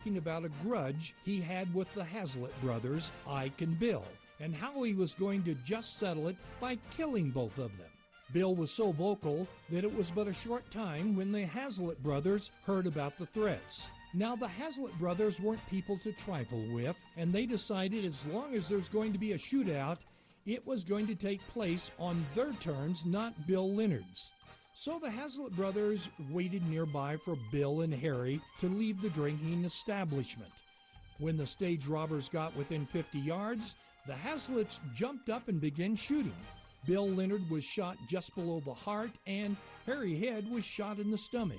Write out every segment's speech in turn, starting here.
talking about a grudge he had with the Hazlitt brothers, Ike and Bill, and how he was going to just settle it by killing both of them. Bill was so vocal that it was but a short time when the Hazlitt brothers heard about the threats. Now, the Hazlitt brothers weren't people to trifle with, and they decided as long as there's going to be a shootout, it was going to take place on their terms, not Bill Leonard's. So the Hazlitt brothers waited nearby for Bill and Harry to leave the drinking establishment. When the stage robbers got within 50 yards, the Hazlitts jumped up and began shooting. Bill Leonard was shot just below the heart, and Harry Head was shot in the stomach.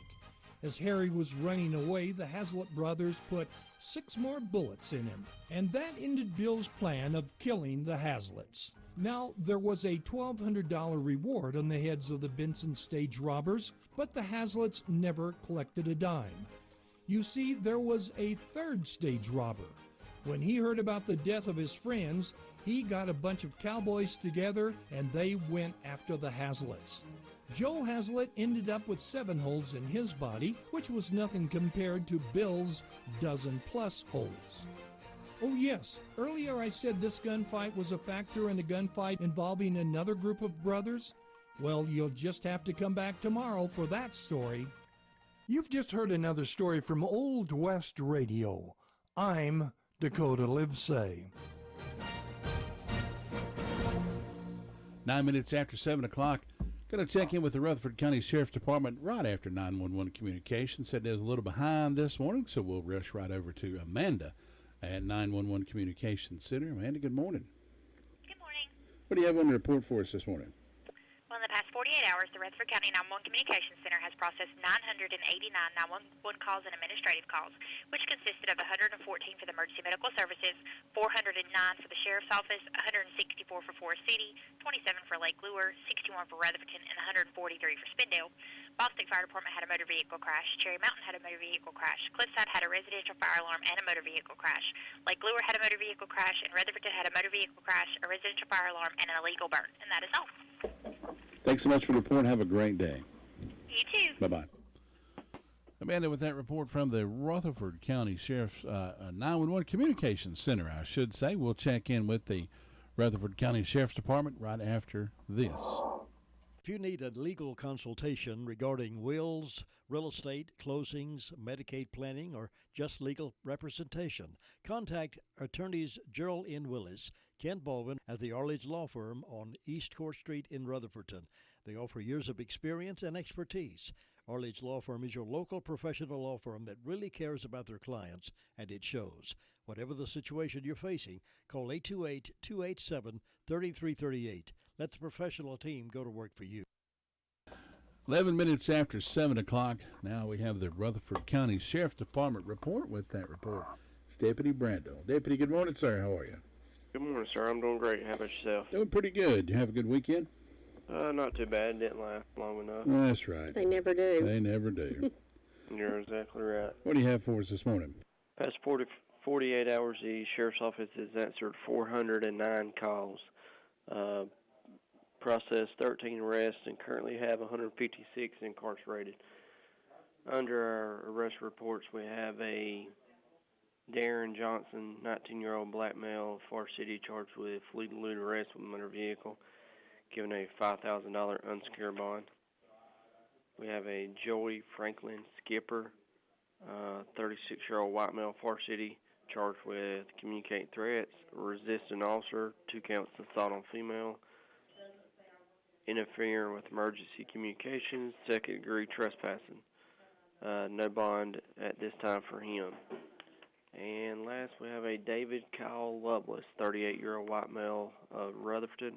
As Harry was running away, the Hazlitt brothers put 6 more bullets in him, and that ended Bill's plan of killing the Hazlitts. Now, there was a $1,200 reward on the heads of the Benson stage robbers, but the Hazlitts never collected a dime. You see, there was a third stage robber. When he heard about the death of his friends, he got a bunch of cowboys together and they went after the Hazlitts. Joe Hazlitt ended up with 7 holes in his body, which was nothing compared to Bill's dozen-plus holes. Oh yes, earlier I said this gunfight was a factor in a gunfight involving another group of brothers. Well, you'll just have to come back tomorrow for that story. You've just heard another story from Old West Radio. I'm Dakota Livesay. 9 minutes after 7 o'clock. Going to check in with the Rutherford County Sheriff's Department right after 911 communication. Said there's a little behind this morning, so we'll rush right over to Amanda at 911 Communications Center. Amanda, good morning. Good morning. What do you have on the report for us this morning? Well, in the past 48 hours, the Rutherford County 911 Communications Center has processed 989 911 calls and administrative calls, which consisted of 114 for the emergency medical services, 409 for the sheriff's office, 164 for Forest City, 27 for Lake Lure, 61 for Rutherford, and 143 for Spindale. Boston Fire Department had a motor vehicle crash. Cherry Mountain had a motor vehicle crash. Cliffside had a residential fire alarm and a motor vehicle crash. Lake Lure had a motor vehicle crash, and Rutherford had a motor vehicle crash, a residential fire alarm, and an illegal burn. And that is all. Thanks so much for the report. Have a great day. You too. Bye-bye. Amanda, with that report from the Rutherford County Sheriff's 911 Communications Center, I should say, we'll check in with the Rutherford County Sheriff's Department right after this. If you need a legal consultation regarding wills, real estate, closings, Medicaid planning, or just legal representation, contact attorneys Gerald N. Willis, Ken Baldwin at the Arledge Law Firm on East Court Street in Rutherfordton. They offer years of experience and expertise. Arledge Law Firm is your local professional law firm that really cares about their clients, and it shows. Whatever the situation you're facing, call 828-287-3338. Let the professional team go to work for you. 11 minutes after 7 o'clock. Now we have the Rutherford County Sheriff's Department report. With that report, it's Deputy Brando. Deputy, good morning, sir. How are you? Good morning, sir. I'm doing great. How about yourself? Doing pretty good. You have a good weekend? Not too bad. Didn't last long enough. That's right. They never do. They never do. You're exactly right. What do you have for us this morning? Past 48 hours, the Sheriff's Office has answered 409 calls, processed 13 arrests, and currently have 156 incarcerated. Under our arrest reports, we have a Darren Johnson, 19-year-old black male, Forest City, charged with fleet elude arrest with a motor vehicle, given a $5,000 unsecured bond. We have a Joey Franklin Skipper, 36-year-old white male, Forest City, charged with communicating threats, resist an officer, 2 counts of assault on female, interfering with emergency communications, second-degree trespassing. No bond at this time for him. And last, we have a David Kyle Lovelace, 38-year-old white male of Rutherford,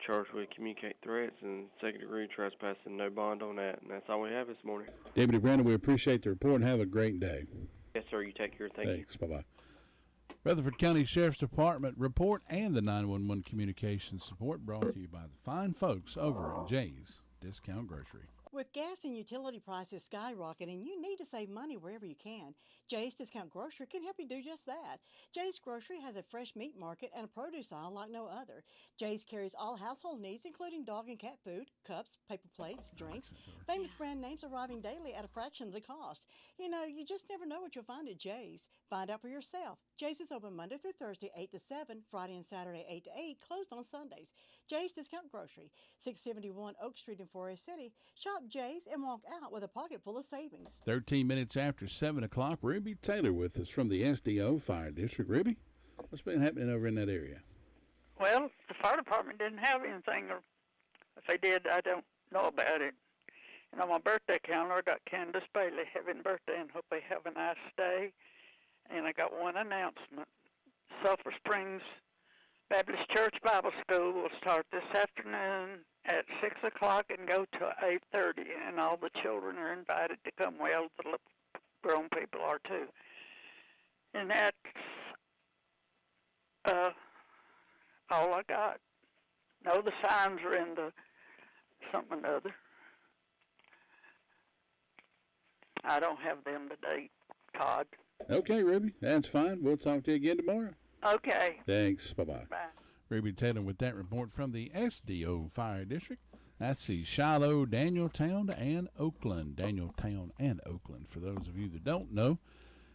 charged with communicate threats and second-degree trespassing. No bond on that. And that's all we have this morning. Deputy Brandon, we appreciate the report and have a great day. Yes, sir. You take care. Thanks. Bye-bye. Rutherford County Sheriff's Department report and the 911 communications support brought to you by the fine folks over at Jay's Discount Grocery. With gas and utility prices skyrocketing, you need to save money wherever you can. Jay's Discount Grocery can help you do just that. Jay's Grocery has a fresh meat market and a produce aisle like no other. Jay's carries all household needs, including dog and cat food, cups, paper plates, drinks. Famous brand names arriving daily at a fraction of the cost. You know, you just never know what you'll find at Jay's. Find out for yourself. Jay's is open Monday through Thursday, 8 to 7, Friday and Saturday, 8 to 8, closed on Sundays. Jay's Discount Grocery, 671 Oak Street in Forest City. Shop Jay's and walk out with a pocket full of savings. 13 minutes after 7 o'clock, Ruby Taylor with us from the SDO Fire District. Ruby, what's been happening over in that area? Well, the fire department didn't have anything, or if they did, I don't know about it. And on my birthday calendar, I got Candace Bailey having birthday, and hope they have a nice day. And I got one announcement. Sulphur Springs Baptist Church Bible School will start this afternoon at 6 o'clock and go till 8:30, and all the children are invited to come. Well, the grown people are too. And that's all I got. No, the signs are in the something or other. I don't have them today, Todd. Okay, Ruby, that's fine. We'll talk to you again tomorrow. Okay. Thanks. Bye-bye. Bye. Ruby Taylor with that report from the SDO Fire District. That's the Shiloh, Danieltown, and Oakland. Danieltown and Oakland. For those of you that don't know,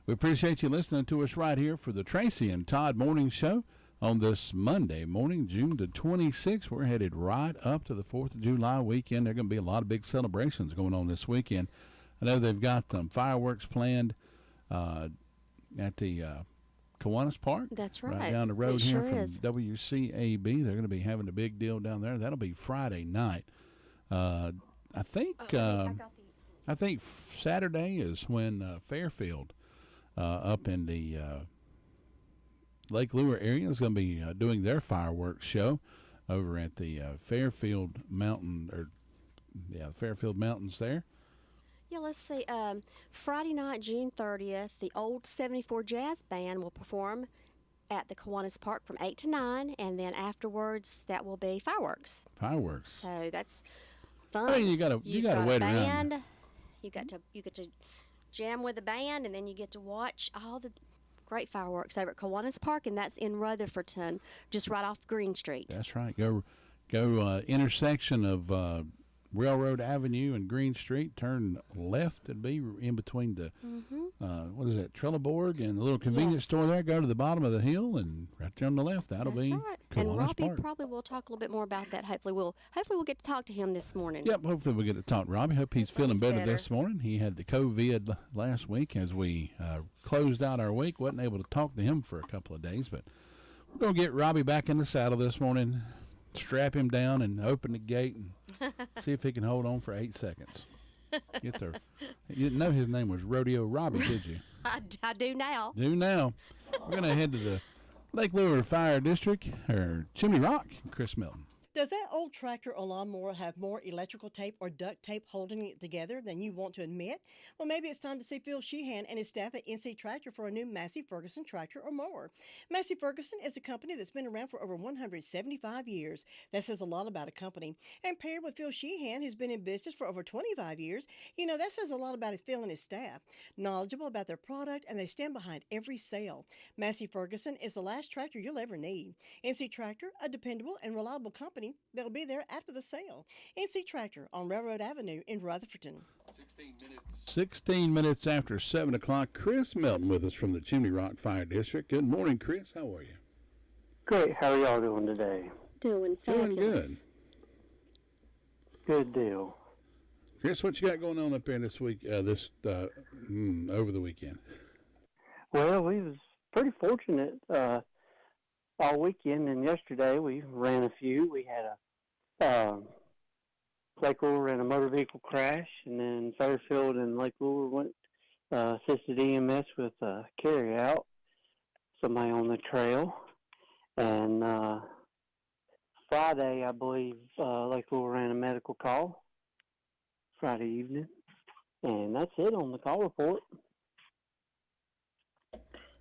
we appreciate you listening to us right here for the Tracy and Todd Morning Show on this Monday morning, June the 26th. We're headed right up to the 4th of July weekend. There are going to be a lot of big celebrations going on this weekend. I know they've got fireworks planned at the Kiwanis Park. That's right. Right down the road here sure from is. WCAB. They're going to be having a big deal down there. That'll be Friday night. I think Saturday is when Fairfield up in the Lake Lure area is going to be doing their fireworks show over at the Fairfield Mountain Fairfield Mountains there. Yeah, let's see. Friday night, June 30th, the Old 74 Jazz Band will perform at the Kiwanis Park from 8 to 9, and then afterwards that will be fireworks. Fireworks. So that's fun. I mean, you got to wait around. Band. You get to jam with the band, and then you get to watch all the great fireworks over at Kiwanis Park, and that's in Rutherfordton, just right off Green Street. That's right. Go intersection of Railroad Avenue and Green Street. Turn left. It'd be in between the what is that, Trelleborg and the little convenience store there. Go to the bottom of the hill and right there on the left. That'll That's be right. Kiwanis And Robbie Park. probably will talk a little bit more about that. Hopefully we'll get to talk to him this morning. Yep, hopefully we'll get to talk to Robbie. Hope he's feeling he's better better. this morning. He had the COVID last week as we closed out our week. Wasn't able to talk to him for a couple of days, but we're going to get Robbie back in the saddle this morning, strap him down and open the gate and see if he can hold on for 8 seconds. Get there. You didn't know his name was Rodeo Robbie, did you? I do now. Do now. We're going to head to the Lake Lure Fire District, or Chimney Rock, Chris Milton. Does that old tractor or lawnmower have more electrical tape or duct tape holding it together than you want to admit? Well, maybe it's time to see Phil Sheehan and his staff at NC Tractor for a new Massey Ferguson tractor or mower. Massey Ferguson is a company that's been around for over 175 years. That says a lot about a company. And paired with Phil Sheehan, who's been in business for over 25 years, that says a lot about Phil and his staff. Knowledgeable about their product, and they stand behind every sale. Massey Ferguson is the last tractor you'll ever need. NC Tractor, a dependable and reliable company that'll be there after the sale. NC Tractor on Railroad Avenue in Rutherfordton. 16 minutes after 7 o'clock. Chris Milton with us from the Chimney Rock Fire District. Good morning, Chris. How are you? Great. How are y'all doing today? Doing fabulous. Good deal. Chris, what you got going on up there this week? Over the weekend? Well, we was pretty fortunate all weekend, and yesterday we ran a few. We had a Lake Lure ran a motor vehicle crash, and then Fairfield and Lake Lure went assisted EMS with carry out somebody on the trail. And Friday, I believe, Lake Lure ran a medical call Friday evening, and that's it on the call report.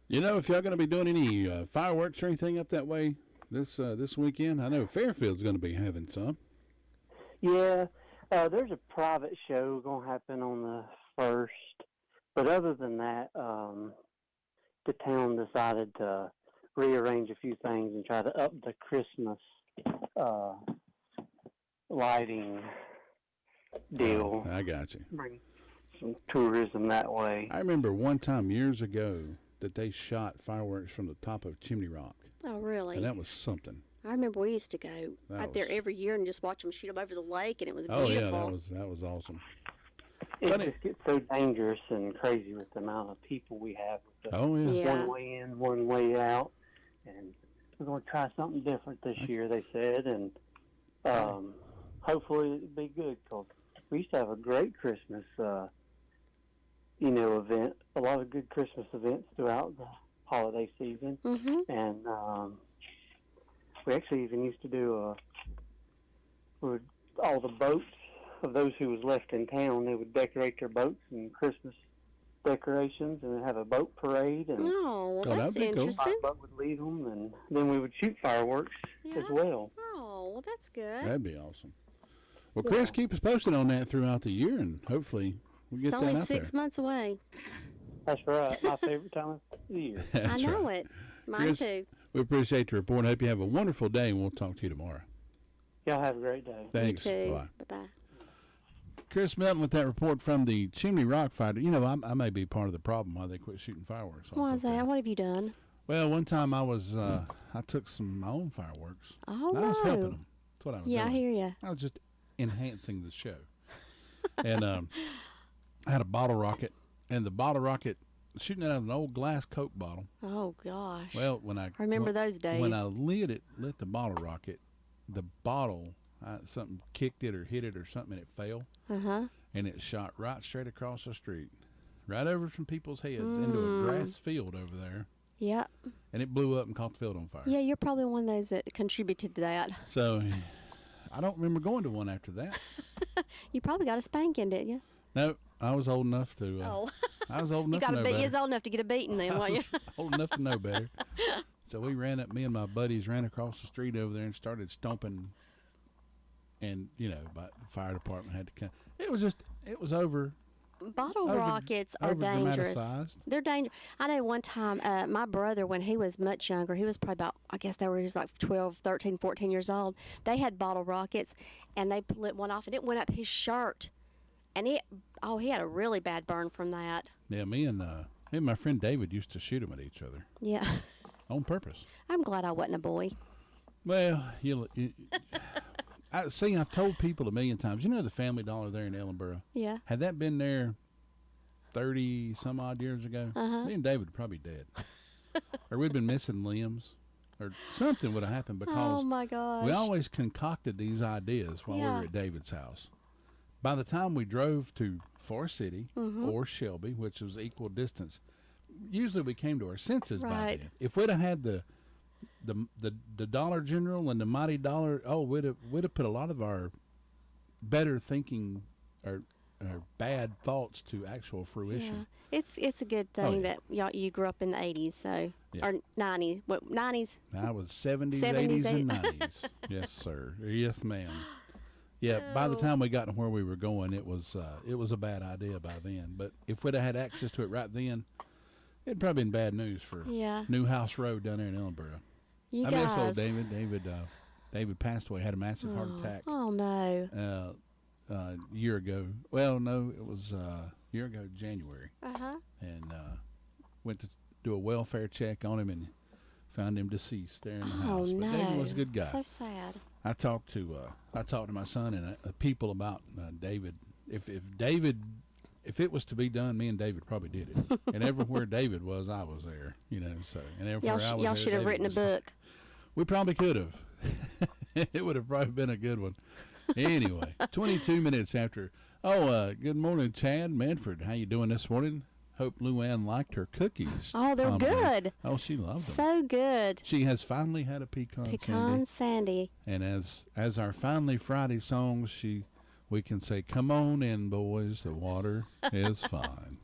If y'all going to be doing any fireworks or anything up that way this weekend, I know Fairfield's going to be having some. Yeah, There's a private show going to happen on the 1st, but other than that, the town decided to rearrange a few things and try to up the Christmas lighting deal. Oh, I got you. Bring some tourism that way. I remember one time years ago that they shot fireworks from the top of Chimney Rock. Oh, really? And that was something. I remember we used to go up there every year and just watch them shoot them over the lake, and it was beautiful. beautiful. Yeah, that was awesome. It just gets so dangerous and crazy with the amount of people we have. With the one way in, one way out. And we're going to try something different this year, they said, and hopefully it'll be good, because we used to have a great Christmas, event, a lot of good Christmas events throughout the holiday season, and we actually even used to do all the boats of those who was left in town. They would decorate their boats in Christmas decorations and have a boat parade. And that's interesting. Our boat would lead them, and then we would shoot fireworks as well. Oh, well, that's good. That'd be awesome. Well, Chris, keep us posted on that throughout the year, and hopefully we'll get that out there. It's only 6 months away. That's right. My favorite time of the year. I know it. Mine Chris, too. We appreciate the report. Hope you have a wonderful day, and we'll talk to you tomorrow. Y'all have a great day. Thanks. You too. Bye. Bye-bye. Chris Melton with that report from the Chimney Rock fire. You know, I may be part of the problem why they quit shooting fireworks. Why is that? What have you done? Well, one time I took my own fireworks. Oh, I was helping them. That's what I was doing. Yeah, I hear you. I was just enhancing the show. And I had a bottle rocket, and the bottle rocket shooting it out of an old glass Coke bottle. Oh, gosh. Well, when I remember those days. When I lit the bottle rocket, the bottle, something kicked it or hit it or something, and it fell. And it shot right straight across the street, right over from people's heads into a grass field over there. Yep. And it blew up and caught the field on fire. Yeah, you're probably one of those that contributed to that. So I don't remember going to one after that. You probably got a spanking, didn't you? No, I was old enough to. I was old enough to know better. You was old enough to get a beating then, weren't you? Old enough to know better. So me and my buddies ran across the street over there and started stomping. And, but the fire department had to come. It was over. Bottle rockets are dangerous. They're dangerous. I know one time, my brother, when he was much younger, he was probably about, I guess he was like 12, 13, 14 years old. They had bottle rockets, and they lit one off, and it went up his shirt. And he had a really bad burn from that. Yeah, me and my friend David used to shoot them at each other. Yeah. On purpose. I'm glad I wasn't a boy. Well, I've told people a million times, the Family Dollar there in Ellenboro? Yeah. Had that been there 30 some odd years ago, me and David would probably be dead. Or we'd been missing limbs. Or something would have happened because my gosh. we always concocted these ideas while we were at David's house. By the time we drove to Forest City or Shelby, which was equal distance, usually we came to our senses by then. If we'd have had the Dollar General and the Mighty Dollar, we'd have put a lot of our better thinking or bad thoughts to actual fruition. Yeah. It's a good thing that you grew up in the 80s, so or 90s. What 90s? I was 70s, 80s, and 90s. Yes, sir. Yes, ma'am. Yeah. By the time we got to where we were going, it was a bad idea by then. But if we'd have had access to it right then, it'd probably been bad news for Newhouse Road down there in Ellenboro. You I guys. miss old David passed away, had a massive heart attack. Oh, no. A year ago. Well, no, it was a year ago, January. And went to do a welfare check on him and found him deceased there in the house. No. But David was a good guy. So sad. I talked to my son and people about David. If it was to be done, me and David probably did it. And everywhere David was, I was there. So and everywhere I was y'all should have written a book. We probably could have. It would have probably been a good one. Anyway, 22 minutes after. Good morning, Chad Manford. How you doing this morning? Hope Luann liked her cookies. Oh, they're good. Oh, she loves them. So good. She has finally had a pecan sandy. And as our Finally Friday song, we can say, "Come on in, boys. The water is fine."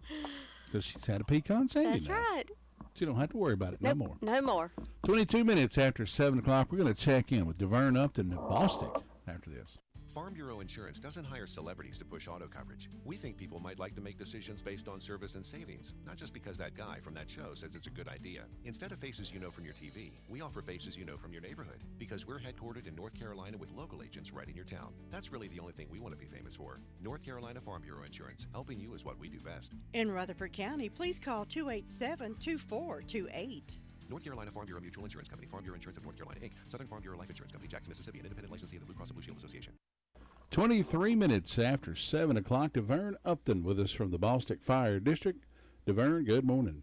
Because she's had a pecan sandy. That's now. right. You don't have to worry about it no more. No more. 22 minutes after 7 o'clock, we're going to check in with DeVern Upton and Bostic after this. Farm Bureau Insurance doesn't hire celebrities to push auto coverage. We think people might like to make decisions based on service and savings, not just because that guy from that show says it's a good idea. Instead of faces you know from your TV, we offer faces you know from your neighborhood, because we're headquartered in North Carolina with local agents right in your town. That's really the only thing we want to be famous for. North Carolina Farm Bureau Insurance. Helping you is what we do best. In Rutherford County, please call 287-2428. North Carolina Farm Bureau Mutual Insurance Company, Farm Bureau Insurance of North Carolina, Inc., Southern Farm Bureau Life Insurance Company, Jackson, Mississippi, an independent licensee of the Blue Cross and Blue Shield Association. 23 minutes after 7 o'clock, DeVern Upton with us from the Ballstick Fire District. DeVern, good morning.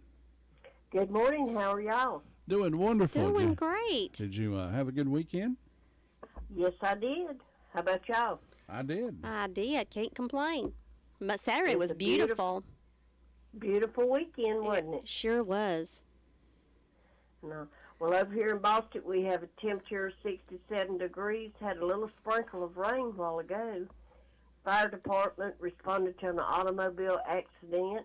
Good morning. How are y'all? Doing wonderful. Doing great. Did you have a good weekend? Yes, I did. How about y'all? I did. I did. Can't complain. But Saturday was beautiful. Beautiful weekend, wasn't it? Sure was. No. Well, over here in Boston, we have a temperature of 67 degrees. Had a little sprinkle of rain a while ago. Fire department responded to an automobile accident.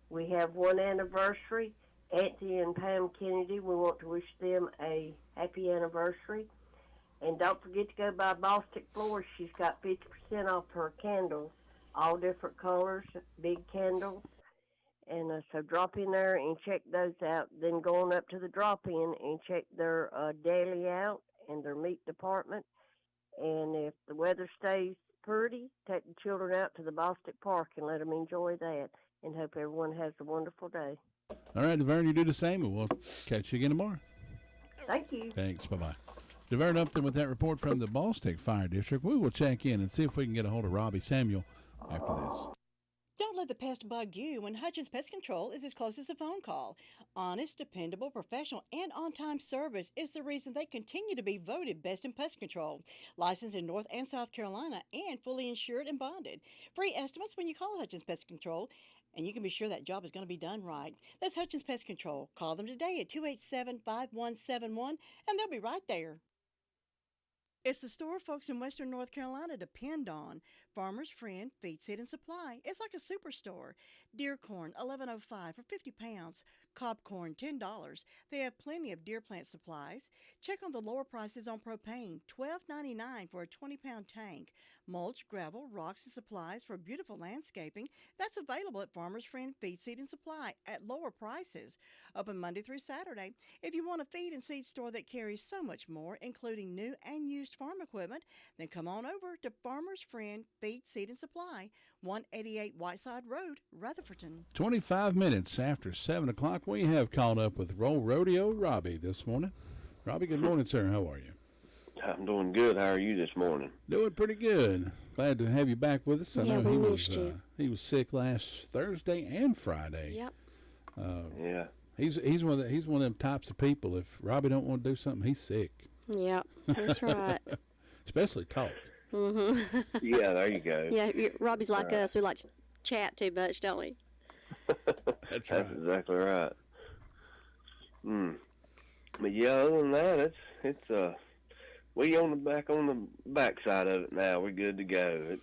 We have one anniversary. Auntie and Pam Kennedy, we want to wish them a happy anniversary. And don't forget to go by Boston Floor. She's got 50% off her candles, all different colors, big candles. And so drop in there and check those out. Then go on up to the drop-in and check their daily out and their meat department. And if the weather stays pretty, take the children out to the Boston Park and let them enjoy that. And hope everyone has a wonderful day. All right, DeVern, you do the same, and we'll catch you again tomorrow. Thank you. Thanks. Bye-bye. DeVern Upton with that report from the Ballstick Fire District. We will check in and see if we can get a hold of Robbie Samuel after this. Don't let the pest bug you when Hutchins Pest Control is as close as a phone call. Honest, dependable, professional, and on-time service is the reason they continue to be voted best in pest control. Licensed in North and South Carolina and fully insured and bonded. Free estimates when you call Hutchins Pest Control, and you can be sure that job is going to be done right. That's Hutchins Pest Control. Call them today at 287-5171, and they'll be right there. It's the store folks in Western North Carolina depend on. Farmer's Friend Feed, Seed, and Supply. It's like a superstore. Deer corn, $11.05 for 50 pounds. Cob corn, $10. They have plenty of deer plant supplies. Check on the lower prices on propane, $12.99 for a 20-pound tank. Mulch, gravel, rocks, and supplies for beautiful landscaping. That's available at Farmer's Friend Feed, Seed, and Supply at lower prices. Open Monday through Saturday. If you want a feed and seed store that carries so much more, including new and used farm equipment, then come on over to Farmer's Friend Feed, Seed, and Supply, 188 Whiteside Road, Rutherfordton. 25 minutes after 7 o'clock, we have called up with Roll Rodeo Robbie this morning. Robbie, good morning, sir. How are you? I'm doing good. How are you this morning? Doing pretty good. Glad to have you back with us. I know we missed you. He was sick last Thursday and Friday. Yep. Yeah. He's one of them types of people. If Robbie don't want to do something, he's sick. Yep, that's right. Especially talk. Mm-hmm. Yeah, there you go. Yeah, Robbie's like us. We like to chat too much, don't we? That's right. That's exactly right. But yeah, other than that, it's we on the backside of it now. We're good to go.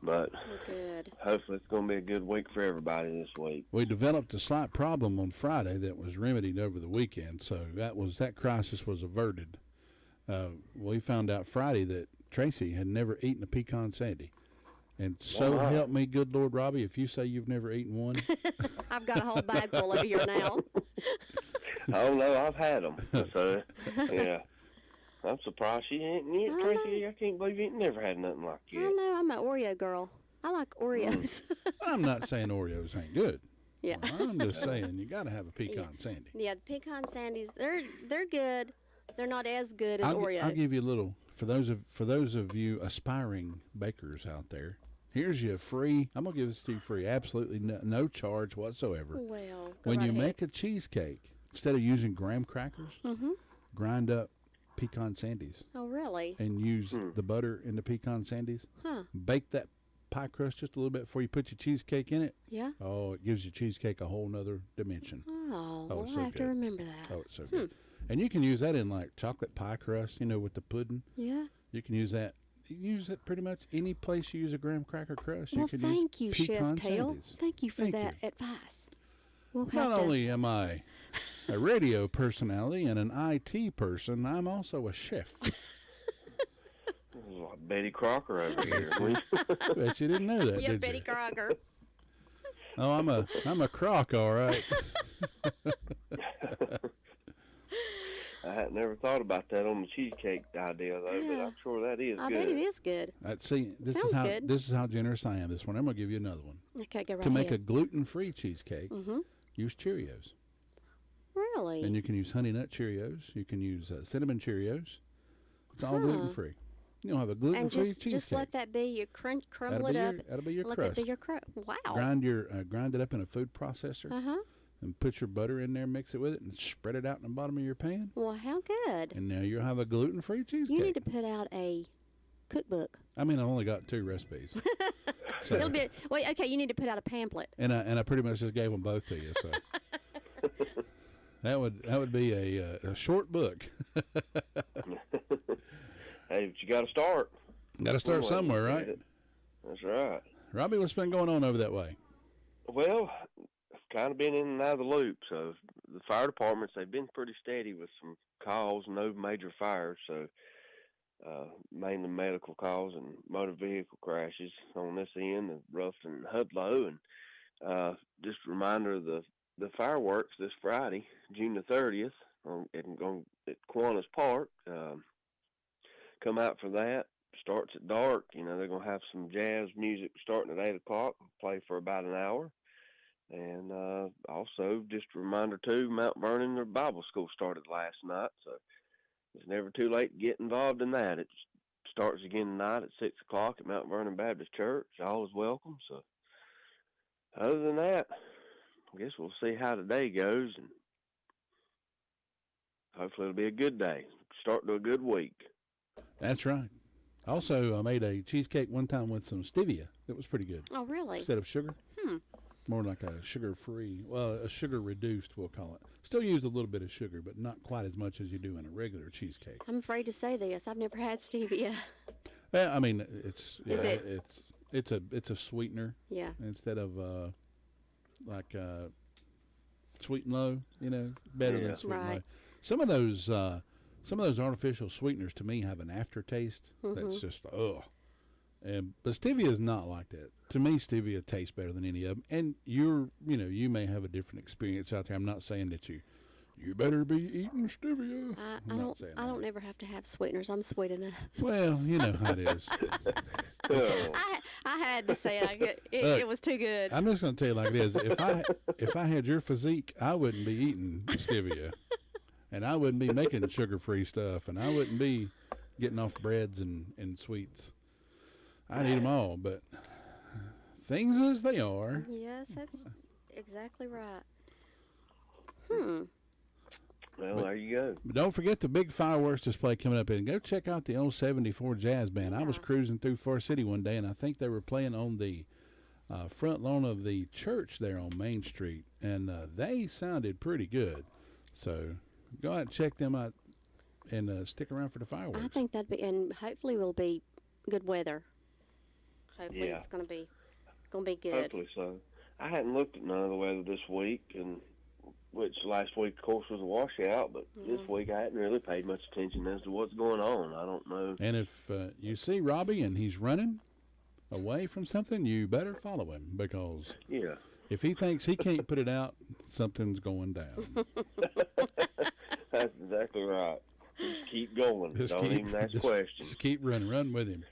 But we're good. Hopefully it's going to be a good week for everybody this week. We developed a slight problem on Friday that was remedied over the weekend, so that crisis was averted. We found out Friday that Tracy had never eaten a pecan sandy. And so help me, good Lord, Robbie, if you say you've never eaten one. I've got a whole bag full over here now. Oh, no, I've had them. So, yeah. I'm surprised she ain't eaten Tracy. I can't believe you ain't never had nothing like that. I know. I'm an Oreo girl. I like Oreos. I'm not saying Oreos ain't good. Yeah. I'm just saying you got to have a pecan sandy. Yeah, the pecan sandies, they're good. They're not as good as Oreo. I'll give you a little, for those of you aspiring bakers out there, here's your free, I'm going to give this to you free, absolutely no charge whatsoever. Well, when you make a cheesecake, instead of using graham crackers, grind up pecan sandies. Oh, really? And use the butter in the pecan sandies. Huh. Bake that pie crust just a little bit before you put your cheesecake in it. Yeah. Oh, it gives your cheesecake a whole nother dimension. Oh, we'll so have to remember that. Oh, it's so good. And you can use that in like chocolate pie crust, with the pudding. Yeah. You can use that. You can use it pretty much any place you use a graham cracker crust. Well, you can thank use you, pecan Chef Tail. sandies. Thank you for that advice. We'll have Not only am I a radio personality and an IT person, I'm also a chef. This is like Betty Crocker over here. Bet you didn't know that, Yeah, did Betty you? Crocker. Oh, I'm a crock, all right. I had never thought about that on the cheesecake idea, though, but I'm sure that is I good. bet it is good. See, Sounds good. This is how generous I am. This one, I'm gonna give you another one. Okay, go right To make a ahead. gluten-free cheesecake, use Cheerios. Really? And you can use Honey Nut Cheerios. You can use Cinnamon Cheerios. It's all gluten-free. You don't have a gluten-free And cheesecake. just let that be. You crumble it up. That'll be your let crust. that be your crust. Wow. Grind it up in a food processor. And put your butter in there, mix it with it, and spread it out in the bottom of your pan. Well, how good. And now you'll have a gluten-free cheesecake. You need to put out a cookbook. I mean, I've only got 2 recipes. So, It'll be, wait, okay, you need to put out a pamphlet. and I pretty much just gave them both to you. So that would be a short book. Hey, but you got to start. Got to start somewhere, right? That's right. Robbie, what's been going on over that way? Well, I've kind of been in and out of the loop. So the fire departments, they've been pretty steady with some calls, no major fires. So mainly medical calls and motor vehicle crashes on this end of Ruffton and Hudlow. And just a reminder of the fireworks this Friday, June the 30th, at Kiwanis Park. Come out for that. Starts at dark. You know, they're going to have some jazz music starting at 8 o'clock, play for about an hour. And also, just a reminder, too, Mount Vernon, their Bible school started last night. So it's never too late to get involved in that. It starts again tonight at 6 o'clock at Mount Vernon Baptist Church. All is welcome. So other than that, I guess we'll see how today goes. And hopefully it'll be a good day. Start to a good week. That's right. Also, I made a cheesecake one time with some stevia. It was pretty good. Oh, really? Instead of sugar. More like a sugar-free, well, a sugar-reduced, we'll call it. Still use a little bit of sugar, but not quite as much as you do in a regular cheesecake. I'm afraid to say this. I've never had stevia. I mean, it's a sweetener. Yeah. Instead of like sweet and low, you know, better than sweet and low. Some of those artificial sweeteners to me have an aftertaste that's just but stevia is not like that. To me, stevia tastes better than any of them. And you may have a different experience out there. I'm not saying that you better be eating stevia. I don't ever have to have sweeteners. I'm sweet enough. Well, you know how it is. I had to say it was too good. I'm just going to tell you like it is. If I had your physique, I wouldn't be eating stevia. And I wouldn't be making sugar-free stuff, and I wouldn't be getting off breads and sweets. I'd eat them all, but things as they are. Yes, that's exactly right. Well, there you go. But don't forget the big fireworks display coming up, and go check out the old 74 Jazz Band. I was cruising through Forest City one day, and I think they were playing on the front lawn of the church there on Main Street, and they sounded pretty good. So go out and check them out and stick around for the fireworks. I think that'd be, and hopefully will be good weather. Hopefully it's going to be good. Hopefully so. I hadn't looked at none of the weather this week, and which last week, of course, was a washout, but this week I hadn't really paid much attention as to what's going on. I don't know. And if you see Robbie and he's running away from something, you better follow him, because if he thinks he can't put it out, something's going down. That's exactly right. Just keep going. Don't even ask questions. Just keep running. Run with him.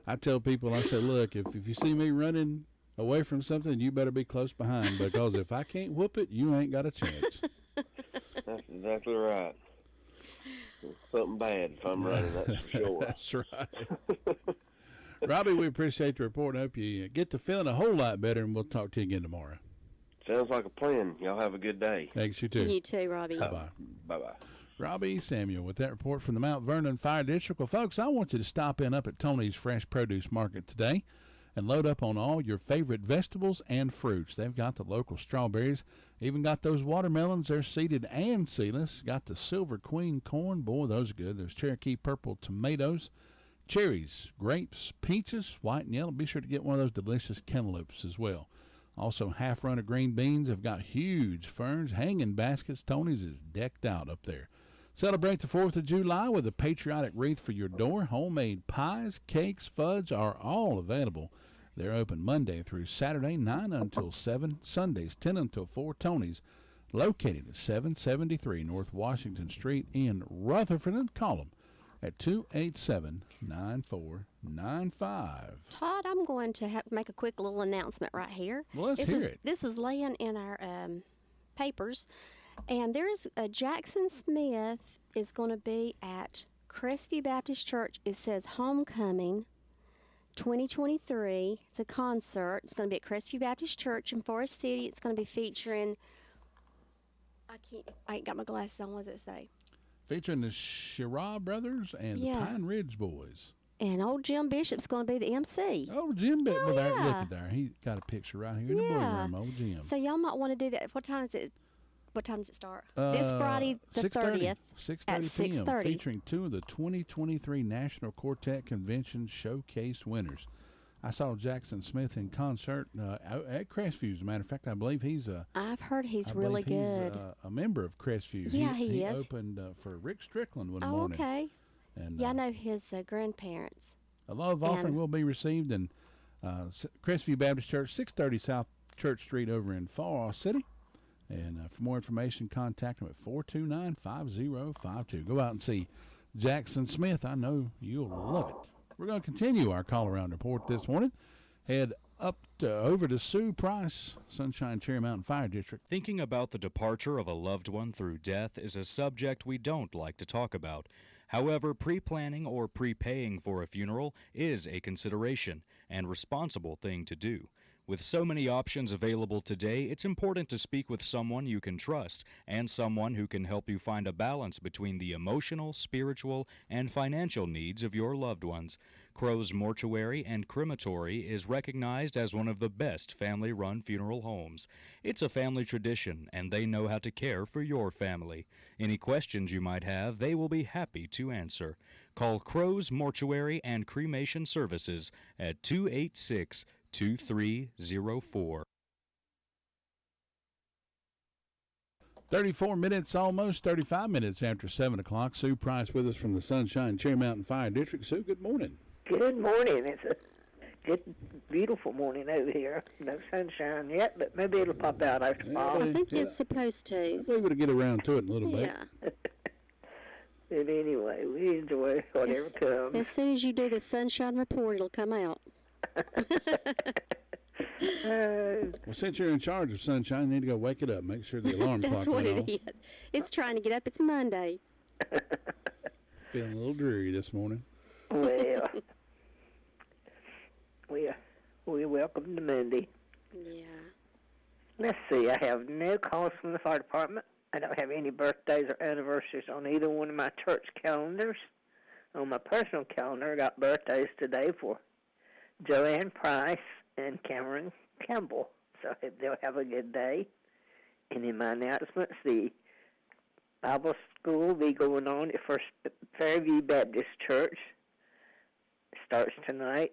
I tell people, I say, look, if you see me running away from something, you better be close behind, because if I can't whoop it, you ain't got a chance. That's exactly right. Something bad if I'm running, that's for sure. That's right. Robbie, we appreciate the report. I hope you get to feeling a whole lot better, and we'll talk to you again tomorrow. Sounds like a plan. Y'all have a good day. Thanks, you too. You too, Robbie. Bye-bye. Bye-bye. Robbie Samuel with that report from the Mount Vernon Fire District. Well, folks, I want you to stop in up at Tony's Fresh Produce Market today and load up on all your favorite vegetables and fruits. They've got the local strawberries, even got those watermelons. They're seeded and seedless. Got the Silver Queen corn. Boy, those are good. There's Cherokee Purple tomatoes, cherries, grapes, peaches, white and yellow. Be sure to get one of those delicious cantaloupes as well. Also, half run of green beans. Have got huge ferns, hanging baskets. Tony's is decked out up there. Celebrate the 4th of July with a patriotic wreath for your door. Homemade pies, cakes, fudge are all available. They're open Monday through Saturday, 9 until 7, Sundays, 10 until 4. Tony's, located at 773 North Washington Street in Rutherford, and call them at 287-9495. Todd, I'm going to make a quick little announcement right here. Well, let's hear it. This was laying in our papers, and there's Jackson Smith is going to be at Crestview Baptist Church. It says Homecoming 2023. It's a concert. It's going to be at Crestview Baptist Church in Forest City. It's going to be featuring, I ain't got my glasses on. What does it say? Featuring the Shira Brothers and the Pine Ridge Boys. And old Jim Bishop's going to be the MC. Oh, Jim Bishop. Look at there. He got a picture right here in the blue room, old Jim. So y'all might want to do that. What time is it? What time does it start? This Friday, the 30th. 6:30 at 6:30 p.m. Featuring two of the 2023 National Quartet Convention Showcase winners. I saw Jackson Smith in concert at Crestview. As a matter of fact, I believe I've heard he's really good. He's a member of Crestview. Yeah, he is. He opened for Rick Strickland one morning. Oh, okay. And, I know his grandparents. A love offering will be received in Crestview Baptist Church, 630 South Church Street over in Fall City. And for more information, contact them at 429-5052. Go out and see Jackson Smith. I know you'll love it. We're going to continue our call-around report this morning. Head over to Sue Price, Sunshine Cherry Mountain Fire District. Thinking about the departure of a loved one through death is a subject we don't like to talk about. However, pre-planning or prepaying for a funeral is a consideration and responsible thing to do. With so many options available today, it's important to speak with someone you can trust and someone who can help you find a balance between the emotional, spiritual, and financial needs of your loved ones. Crow's Mortuary and Crematory is recognized as one of the best family-run funeral homes. It's a family tradition, and they know how to care for your family. Any questions you might have, they will be happy to answer. Call Crow's Mortuary and Cremation Services at 286-2304. 34 minutes, almost 35 minutes after 7 o'clock. Sue Price with us from the Sunshine Cherry Mountain Fire District. Sue, good morning. Good morning. It's a good, beautiful morning over here. No sunshine yet, but maybe it'll pop out after tomorrow. I think it's supposed to. We're going to get around to it in a little bit. But anyway, we enjoy whatever comes. As soon as you do the sunshine report, it'll come out. Well, since you're in charge of Sunshine, you need to go wake it up. Make sure the alarm clock That's what it is. It's trying to get up. It's Monday. Feeling a little dreary this morning. Well, we welcome to Monday. Yeah. Let's see. I have no calls from the fire department. I don't have any birthdays or anniversaries on either one of my church calendars. On my personal calendar, I got birthdays today for Joanne Price and Cameron Campbell. So they'll have a good day. And in my announcements, the Bible school will be going on at First Fairview Baptist Church. It starts tonight,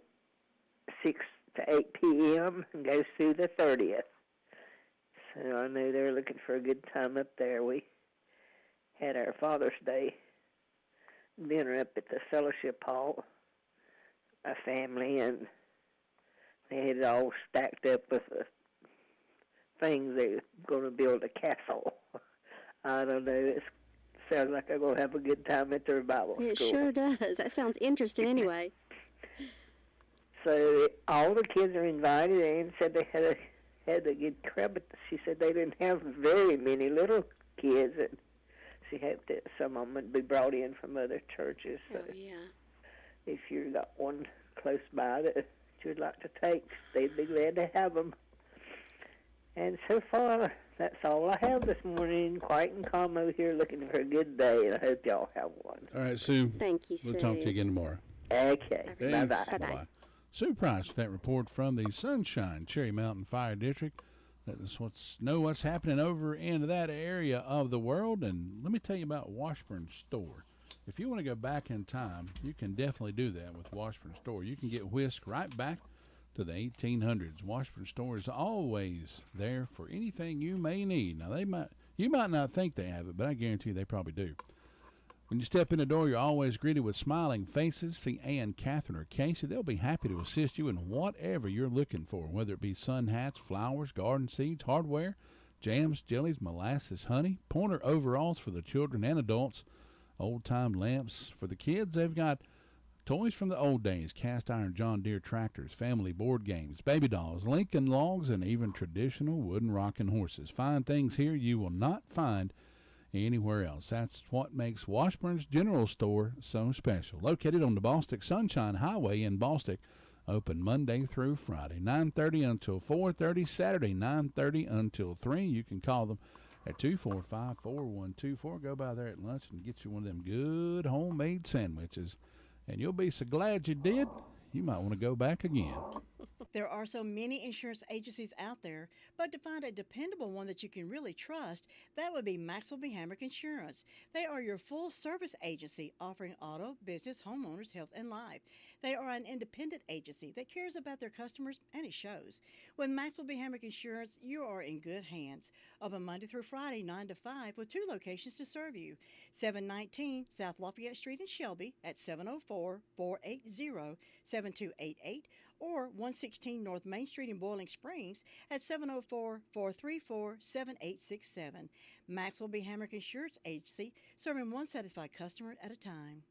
6 to 8 p.m. and goes through the 30th. So I know they're looking for a good time up there. We had our Father's Day dinner up at the Fellowship Hall, a family, and they had it all stacked up with things they're going to build a castle. I don't know. It sounds like they're going to have a good time at their Bible school. It sure does. That sounds interesting anyway. So all the kids are invited. Ann said they had a good crowd, but she said they didn't have very many little kids, and she hoped that some of them would be brought in from other churches. So if you got one close by that you'd like to take, they'd be glad to have them. And so far, that's all I have this morning. Quiet and calm over here, looking for a good day, and I hope y'all have one. All right, Sue. Thank you, Sue. We'll talk to you again tomorrow. Okay. Thanks. Bye-bye. Bye-bye. Sue Price with that report from the Sunshine Cherry Mountain Fire District. Let us know what's happening over in that area of the world. And let me tell you about Washburn Store. If you want to go back in time, you can definitely do that with Washburn Store. You can get whisked right back to the 1800s. Washburn Store is always there for anything you may need. Now, you might not think they have it, but I guarantee you they probably do. When you step in the door, you're always greeted with smiling faces. See Ann, Catherine, or Casey. They'll be happy to assist you in whatever you're looking for, whether it be sun hats, flowers, garden seeds, hardware, jams, jellies, molasses, honey, Pointer overalls for the children and adults, old-time lamps for the kids. They've got toys from the old days, cast-iron John Deere tractors, family board games, baby dolls, Lincoln logs, and even traditional wooden rocking horses. Find things here you will not find anywhere else. That's what makes Washburn's General Store so special. Located on the Bostic Sunshine Highway in Bostic, open Monday through Friday, 9:30 until 4:30, Saturday 9:30 until 3. You can call them at 245-4124. Go by there at lunch and get you one of them good homemade sandwiches, and you'll be so glad you did, you might want to go back again. There are so many insurance agencies out there, but to find a dependable one that you can really trust, that would be Maxwell B. Hamrick Insurance. They are your full-service agency offering auto, business, homeowners, health, and life. They are an independent agency that cares about their customers, and it shows. With Maxwell B. Hamrick Insurance, you are in good hands. Open Monday through Friday, 9 to 5, with 2 locations to serve you. 719 South Lafayette Street in Shelby at 704-480-7288, or 116 North Main Street in Boiling Springs at 704-434-7867. Maxwell B. Hamrick Insurance Agency, serving one satisfied customer at a time.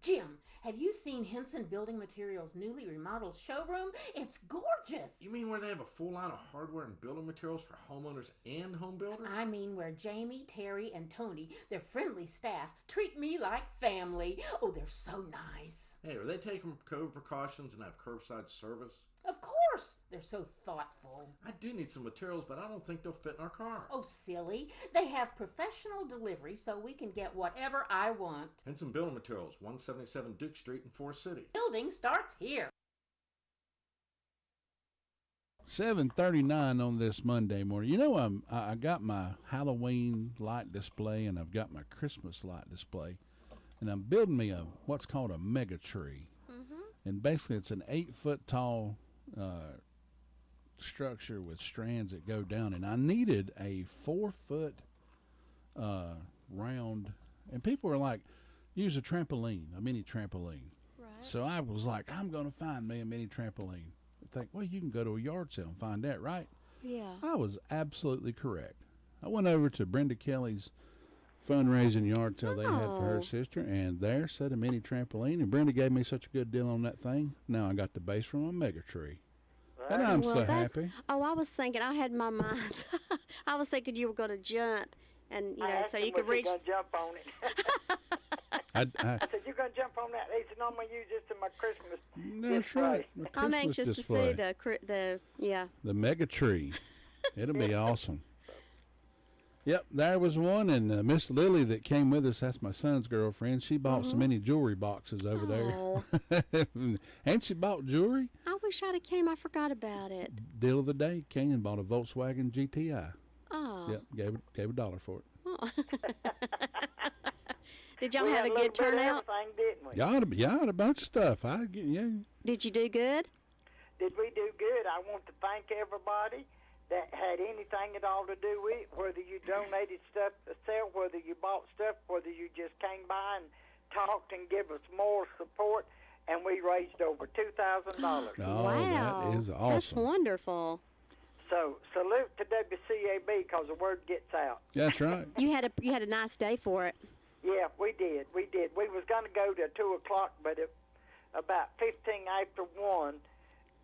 Jim, have you seen Henson Building Materials' newly remodeled showroom? It's gorgeous. You mean where they have a full line of hardware and building materials for homeowners and home builders? I mean where Jamie, Terry, and Tony, their friendly staff, treat me like family. Oh, they're so nice. Hey, are they taking COVID precautions and have curbside service? Of course. They're so thoughtful. I do need some materials, but I don't think they'll fit in our car. Oh, silly. They have professional delivery so we can get whatever I want. Henson Building Materials, 177 Duke Street in Forest City. Building starts here. 7:39 on this Monday morning. You know, I got my Halloween light display and I've got my Christmas light display, and I'm building me what's called a mega tree. And basically it's an 8-foot tall structure with strands that go down, and I needed a 4-foot round, and people were like, use a mini trampoline. Right. So I was like, I'm going to find me a mini trampoline. I think, well, you can go to a yard sale and find that, right? Yeah. I was absolutely correct. I went over to Brenda Kelly's fundraising yard sale they had for her sister, and there sat a mini trampoline, and Brenda gave me such a good deal on that thing. Now I got the base from a mega tree. And I'm so happy. Oh, I was thinking, I had my mind. I was thinking you were going to jump, and so you could reach. I jump on it. I said, you're going to jump on that. He said, no, I'm going to use this in my Christmas That's right. I'm anxious display. to see the mega tree. It'll be awesome. Yep, there was one, and Miss Lily that came with us, that's my son's girlfriend, she bought so many jewelry boxes over there. And she bought jewelry. I wish I'd have came. I forgot about it. Deal of the day, came and bought a Volkswagen GTI. Oh. Yep, gave $1 for it. Oh. Did y'all have a good turnout? Didn't we? Yeah, a bunch of stuff. Did you do good? Did we do good? I want to thank everybody that had anything at all to do with it, whether you donated stuff to sell, whether you bought stuff, whether you just came by and talked and give us more support, and we raised over $2,000. Oh, wow. That is awesome. That's wonderful. So salute to WCAB because the word gets out. That's right. You had a nice day for it. Yeah, we did. We was going to go to 2 o'clock, but about 15 after 1,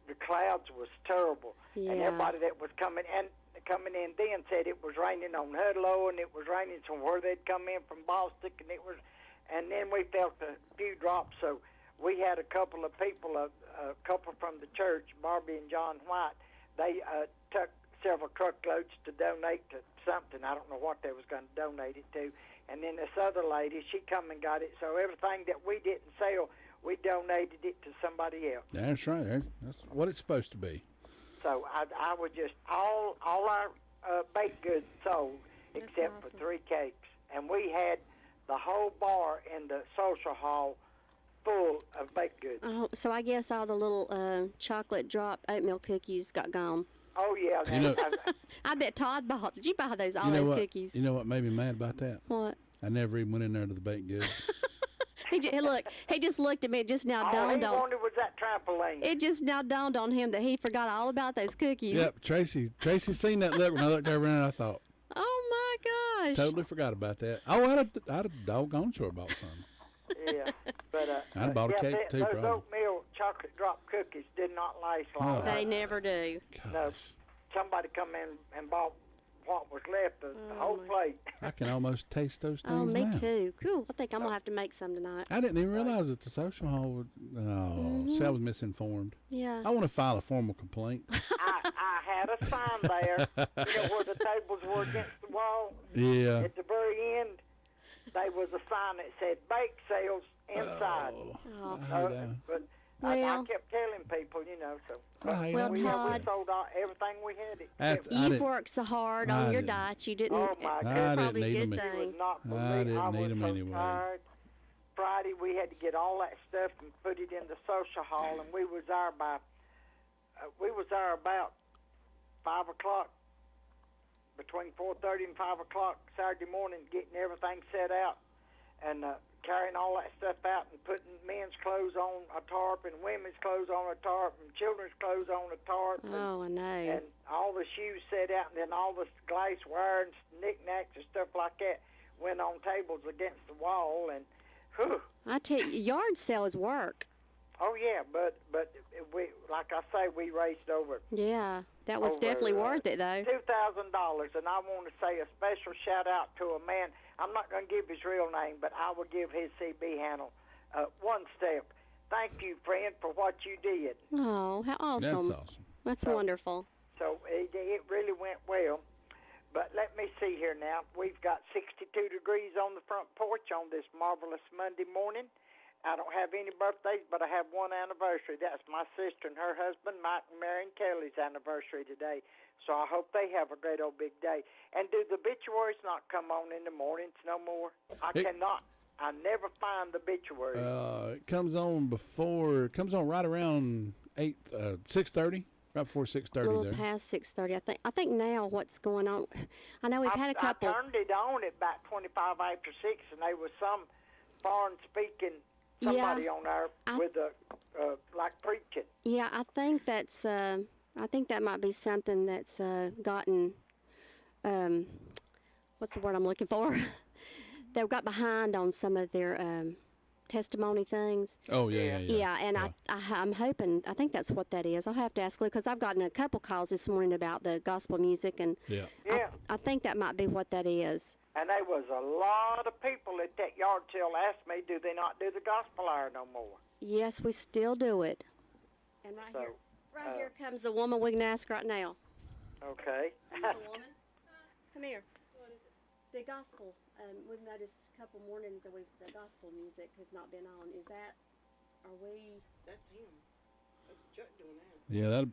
the clouds was terrible. Yeah. And everybody that was coming in then said it was raining on Hudlow, and it was raining from where they'd come in from Bostic, and then we felt a few drops. So we had a couple of people, a couple from the church, Barbie and John White. They took several truckloads to donate to something. I don't know what they was going to donate it to. And then this other lady, she come and got it. So everything that we didn't sell, we donated it to somebody else. That's right. That's what it's supposed to be. So I would just, all our baked goods sold except for 3 cakes. And we had the whole bar in the social hall full of baked goods. Oh, so I guess all the little chocolate drop oatmeal cookies got gone. Oh, yeah. You know, I bet Todd bought. Did you buy those all you know those what, cookies? You know what made me mad about that? What? I never even went in there to the baked goods. He just looked at me. It just now dawned on. All he wanted was that trampoline. It just now dawned on him that he forgot all about those cookies. Yep, Tracy seen that look when I looked over and I thought, oh my gosh. Totally forgot about that. Oh, I'd have doggone sure bought some. Yeah, but I'd bought a cake too, those probably. oatmeal chocolate drop cookies did not last long. They never do. No, somebody come in and bought what was left of the whole plate. I can almost taste those things Oh, me now. too. Cool. I think I'm gonna have to make some tonight. I didn't even realize that the social hall would. Oh, see, I was misinformed. Yeah. I want to file a formal complaint. I had a sign there, where the tables were against the wall. Yeah. At the very end, there was a sign that said "bake sales inside." But I kept telling people, so. Well, we Todd, sold everything we had. You've worked so hard on your diet. You didn't. Oh my God! It's probably a good You thing. would not believe I didn't I was need them so anyway. tired. Friday we had to get all that stuff and put it in the social hall, and we was there about 5 o'clock, between 4:30 and 5 o'clock Saturday morning, getting everything set out and carrying all that stuff out and putting men's clothes on a tarp and women's clothes on a tarp and children's clothes on a tarp. Oh, I know. And all the shoes set out, and then all the glassware and knickknacks and stuff like that went on tables against the wall. And whew. I tell you, yard sale is work. Oh yeah, but we, like I say, we raced over. Yeah, that was definitely worth it though. $2,000, and I want to say a special shout out to a man. I'm not going to give his real name, but I will give his CB handle one step. Thank you, friend, for what you did. Oh, how awesome! That's awesome. That's wonderful. So it really went well. But let me see here now. We've got 62 degrees on the front porch on this marvelous Monday morning. I don't have any birthdays, but I have one anniversary. That's my sister and her husband, Mike and Marion Kelly's anniversary today. So I hope they have a great old big day. And do the obituaries not come on in the mornings no more? I never find the obituaries. It comes on right around 6:30. Right before 6:30 A little there. past 6:30, I think now what's going on. I know we've had a couple. I turned it on at about 25 after 6, and there was some foreign-speaking somebody on there with like preaching. Yeah, I think that's. I think that might be something that's gotten. What's the word I'm looking for? They got behind on some of their testimony things. Oh yeah. Yeah, and I'm hoping. I think that's what that is. I'll have to ask Lou because I've gotten a couple calls this morning about the gospel music, and I think that might be what that is. And there was a lot of people at that yard sale asked me, do they not do the gospel hour no more? Yes, we still do it. And here comes the woman we can ask right now. Okay. Woman, come here. What is it? The gospel. We've noticed a couple mornings that the gospel music has not been on. Are we? That's him. That's Chuck doing that. Yeah, that.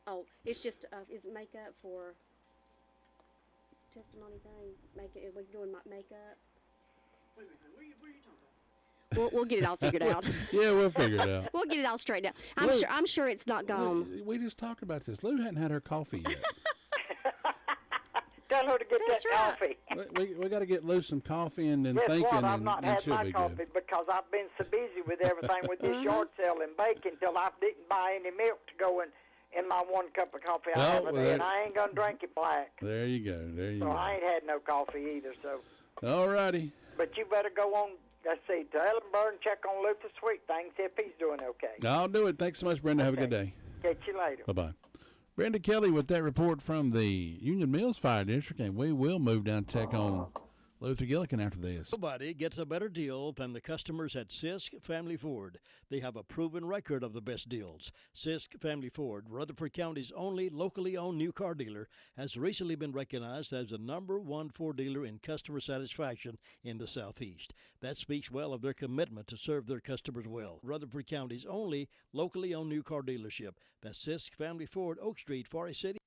Oh, it's just, is it makeup for testimony thing? Are we doing makeup? Wait a minute, where are you talking about? We'll get it all figured out. Yeah, we'll figure it out. We'll get it all straightened out. I'm sure it's not gone. We just talked about this. Lou hadn't had her coffee yet. Tell her to get coffee. we got to get Lou some coffee and then Guess thinking, what? I've and not and had she'll my be coffee good. because I've been so busy with everything with this yard sale and baking till I didn't buy any milk to go in my 1 cup of coffee I have a day, and I ain't gonna drink it black. There you go. So I ain't had no coffee either. So. All righty. But you better go on. Let's see, to Ellenburg and check on Luther Sweet things if he's doing okay. I'll do it. Thanks so much, Brenda. Have a good day. Catch you later. Bye-bye. Brenda Kelly with that report from the Union Mills Fire District, and we will move down to check on Luther Gillikin after this. Nobody gets a better deal than the customers at Sisk Family Ford. They have a proven record of the best deals. Sisk Family Ford, Rutherford County's only locally owned new car dealer, has recently been recognized as the #1 Ford dealer in customer satisfaction in the Southeast. That speaks well of their commitment to serve their customers well. Rutherford County's only locally owned new car dealership. That's Sisk Family Ford, Oak Street, Forest City.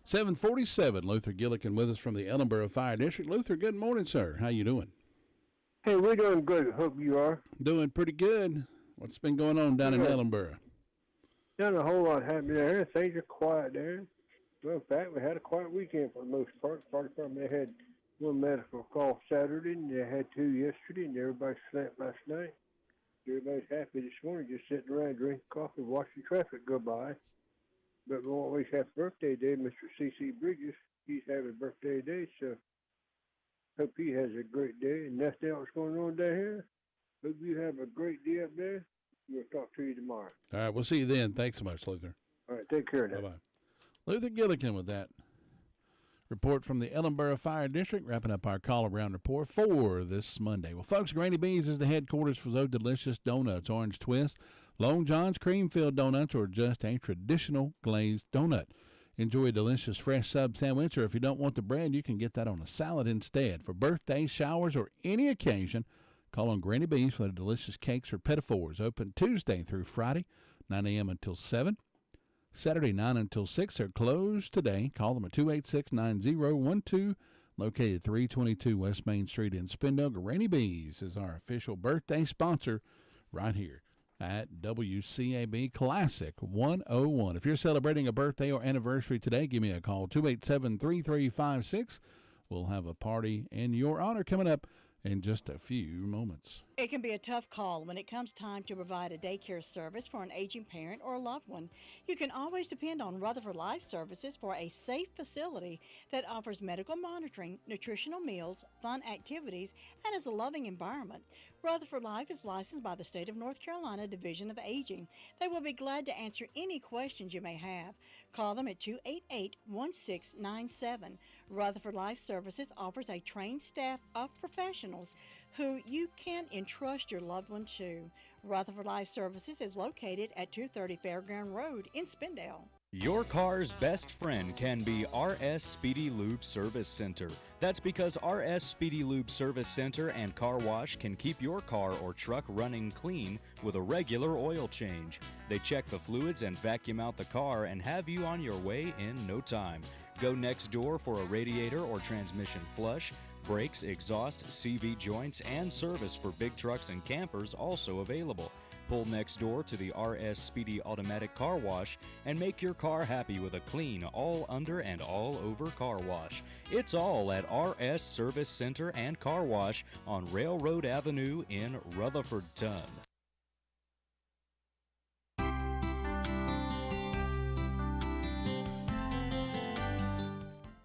747, Luther Gillikin with us from the Ellenboro Fire District. Luther, good morning, sir. How you doing? Hey, we're doing good. Hope you are. Doing pretty good. What's been going on down in Ellenboro? Not a whole lot happening there. Things are quiet there. Well, in fact, we had a quiet weekend for the most part. Fire department, they had one medical call Saturday, and they had two yesterday, and everybody slept last night. Everybody's happy this morning, just sitting around drinking coffee, watching traffic go by. But we always have birthday day, Mr. C.C. Bridges. He's having birthday today, so hope he has a great day. And nothing else going on down here. Hope you have a great day up there. We'll talk to you tomorrow. All right, we'll see you then. Thanks so much, Luther. All right, take care now. Bye-bye. Luther Gillikin with that report from the Ellenboro Fire District, wrapping up our call-around report for this Monday. Well, folks, Granny B's is the headquarters for those delicious donuts, orange twist, Long John's cream-filled donuts, or just a traditional glazed donut. Enjoy a delicious fresh sub sandwich, or if you don't want the bread, you can get that on a salad instead. For birthdays, showers, or any occasion, call on Granny B's for the delicious cakes or pinafores. Open Tuesday through Friday, 9 a.m. until 7. Saturday, 9 until 6. They're closed today. Call them at 286-9012, located 322 West Main Street in Spindale. Granny B's is our official birthday sponsor right here at WCAB Classic 101. If you're celebrating a birthday or anniversary today, give me a call, 287-3356. We'll have a party in your honor coming up in just a few moments. It can be a tough call when it comes time to provide a daycare service for an aging parent or a loved one. You can always depend on Rutherford Life Services for a safe facility that offers medical monitoring, nutritional meals, fun activities, and is a loving environment. Rutherford Life is licensed by the State of North Carolina Division of Aging. They will be glad to answer any questions you may have. Call them at 288-1697. Rutherford Life Services offers a trained staff of professionals who you can entrust your loved one to. Rutherford Life Services is located at 230 Fairground Road in Spindale. Your car's best friend can be RS Speedy Lube Service Center. That's because RS Speedy Lube Service Center and Car Wash can keep your car or truck running clean with a regular oil change. They check the fluids and vacuum out the car and have you on your way in no time. Go next door for a radiator or transmission flush. Brakes, exhaust, CV joints, and service for big trucks and campers also available. Pull next door to the RS Speedy Automatic Car Wash and make your car happy with a clean, all under and all over car wash. It's all at RS Service Center and Car Wash on Railroad Avenue in Rutherfordton.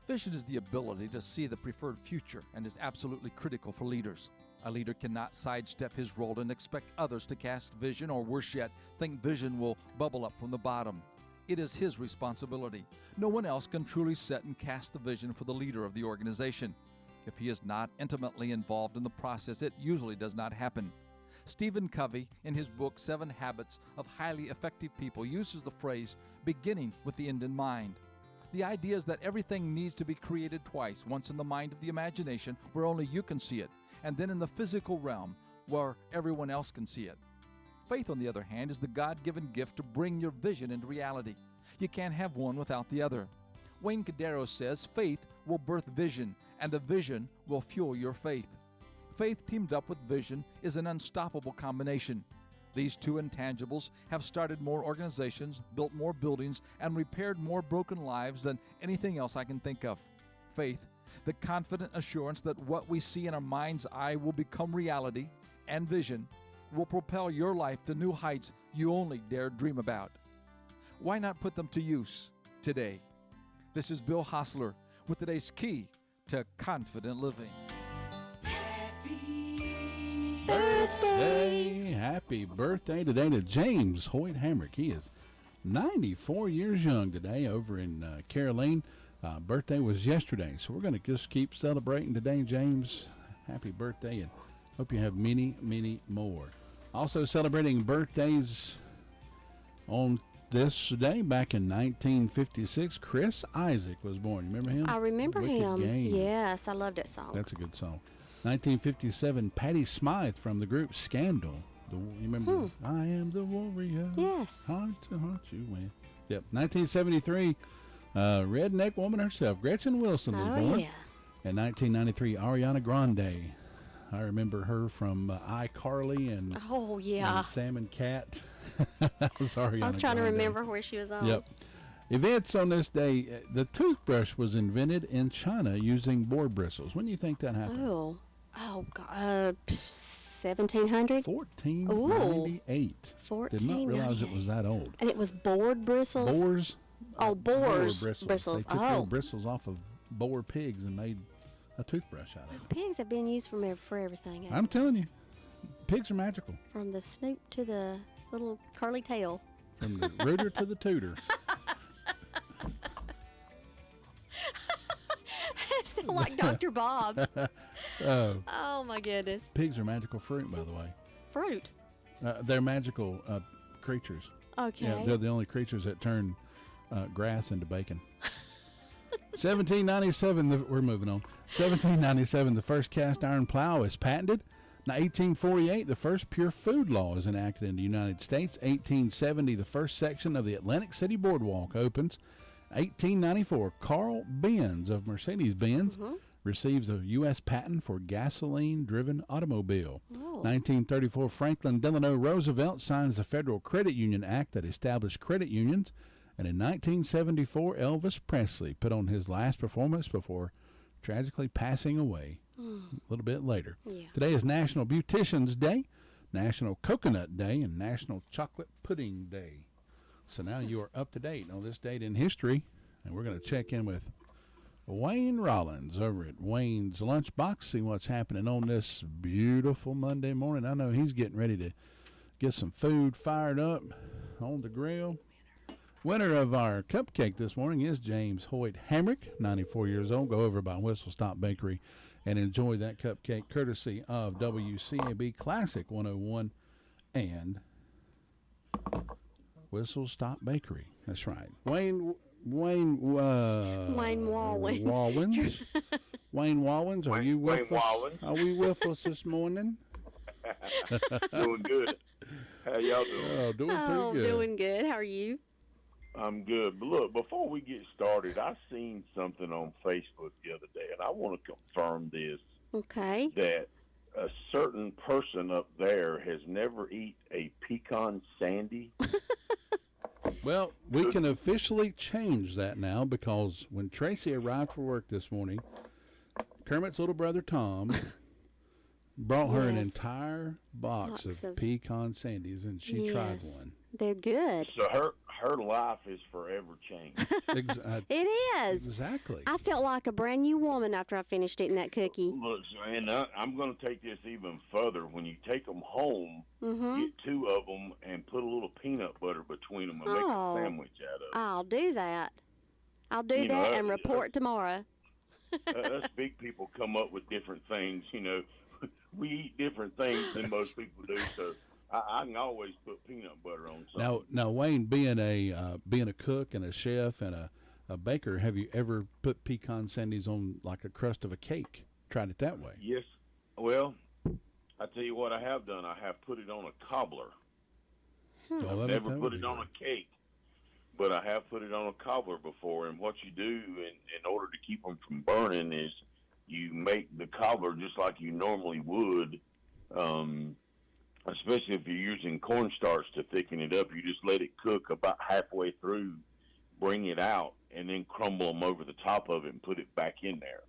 Vision is the ability to see the preferred future and is absolutely critical for leaders. A leader cannot sidestep his role and expect others to cast vision, or worse yet, think vision will bubble up from the bottom. It is his responsibility. No one else can truly set and cast the vision for the leader of the organization. If he is not intimately involved in the process, it usually does not happen. Stephen Covey, in his book 7 Habits of Highly Effective People, uses the phrase, beginning with the end in mind. The idea is that everything needs to be created twice, once in the mind of the imagination where only you can see it, and then in the physical realm where everyone else can see it. Faith, on the other hand, is the God-given gift to bring your vision into reality. You can't have one without the other. Wayne Cadero says faith will birth vision, and a vision will fuel your faith. Faith teamed up with vision is an unstoppable combination. These two intangibles have started more organizations, built more buildings, and repaired more broken lives than anything else I can think of. Faith, the confident assurance that what we see in our mind's eye will become reality, and vision will propel your life to new heights you only dare dream about. Why not put them to use today? This is Bill Hostler with today's key to confident living. Birthday! Happy birthday today to James Hoyt Hamrick. He is 94 years young today over in Caroline. Birthday was yesterday, so we're going to just keep celebrating today, James. Happy birthday, and hope you have many, many more. Also celebrating birthdays on this day, back in 1956, Chris Isaac was born. You remember him? I remember Wicked him. Game. Yes, I loved that song. That's a good song. 1957, Patti Smythe from the group Scandal. You remember? I am the warrior. Yes. Heart to heart you win. Yep. 1973, redneck woman herself, Gretchen Wilson, was born. Yeah. In 1993, Ariana Grande I remember her from iCarly and Oh, yeah. and Sam and Cat. Sorry, I was trying to remember where she was on. Yep. Events on this day. The toothbrush was invented in China using boar bristles. When do you think that happened? Oh God, 1700? 1498. Did not realize it was that old. And it was board bristles? Boars. Oh, boars. Bristles. They took the bristles off of boar pigs and made a toothbrush out of it. Pigs have been used for everything. I'm telling you, pigs are magical. From the snoot to the little curly tail. From the rooter to the tooter. I sound like Dr. Bob. Oh, my goodness. Pigs are magical fruit, by the way. Fruit? They're magical creatures. Okay. Yeah, they're the only creatures that turn grass into bacon. 1797, we're moving on. 1797, the first cast iron plow is patented. Now, 1848, the first pure food law is enacted in the United States. 1870, the first section of the Atlantic City Boardwalk opens. 1894, Carl Benz of Mercedes-Benz receives a U.S. patent for gasoline-driven automobile. 1934, Franklin Delano Roosevelt signs the Federal Credit Union Act that established credit unions. And in 1974, Elvis Presley put on his last performance before tragically passing away a little bit later. Yeah. Today is National Beauticians Day, National Coconut Day, and National Chocolate Pudding Day. So now you are up to date on this date in history, and we're going to check in with Wayne Rollins over at Wayne's Lunchbox, see what's happening on this beautiful Monday morning. I know he's getting ready to get some food fired up on the grill. Winner of our cupcake this morning is James Hoyt Hamrick, 94 years old. Go over by Whistle Stop Bakery and enjoy that cupcake courtesy of WCAB Classic 101 and Whistle Stop Bakery. That's right. Wayne Wallins. Wayne Wallins, are you with us? Are we with us this morning? Doing good. How y'all doing? Oh, doing pretty good. Doing good. How are you? I'm good. But look, before we get started, I seen something on Facebook the other day, and I want to confirm this. Okay. That a certain person up there has never eat a pecan sandy. Well, we can officially change that now because when Tracy arrived for work this morning, Kermit's little brother Tom brought her an entire box of pecan sandies, and she tried one. They're good. So her life is forever changed. It is. Exactly. I felt like a brand new woman after I finished eating that cookie. Look, and I'm going to take this even further. When you take them home, get two of them and put a little peanut butter between them and make a sandwich out of it. I'll do that. I'll do that and report tomorrow. Us big people come up with different things. You know, we eat different things than most people do, so I can always put peanut butter on something. Now, Wayne, being a cook and a chef and a baker, have you ever put pecan sandies on like a crust of a cake? Tried it that way? Yes. Well, I tell you what I have done. I have put it on a cobbler. I've never put it on a cake, but I have put it on a cobbler before. And what you do in order to keep them from burning is you make the cobbler just like you normally would. Especially if you're using cornstarch to thicken it up, you just let it cook about halfway through, bring it out, and then crumble them over the top of it and put it back in there.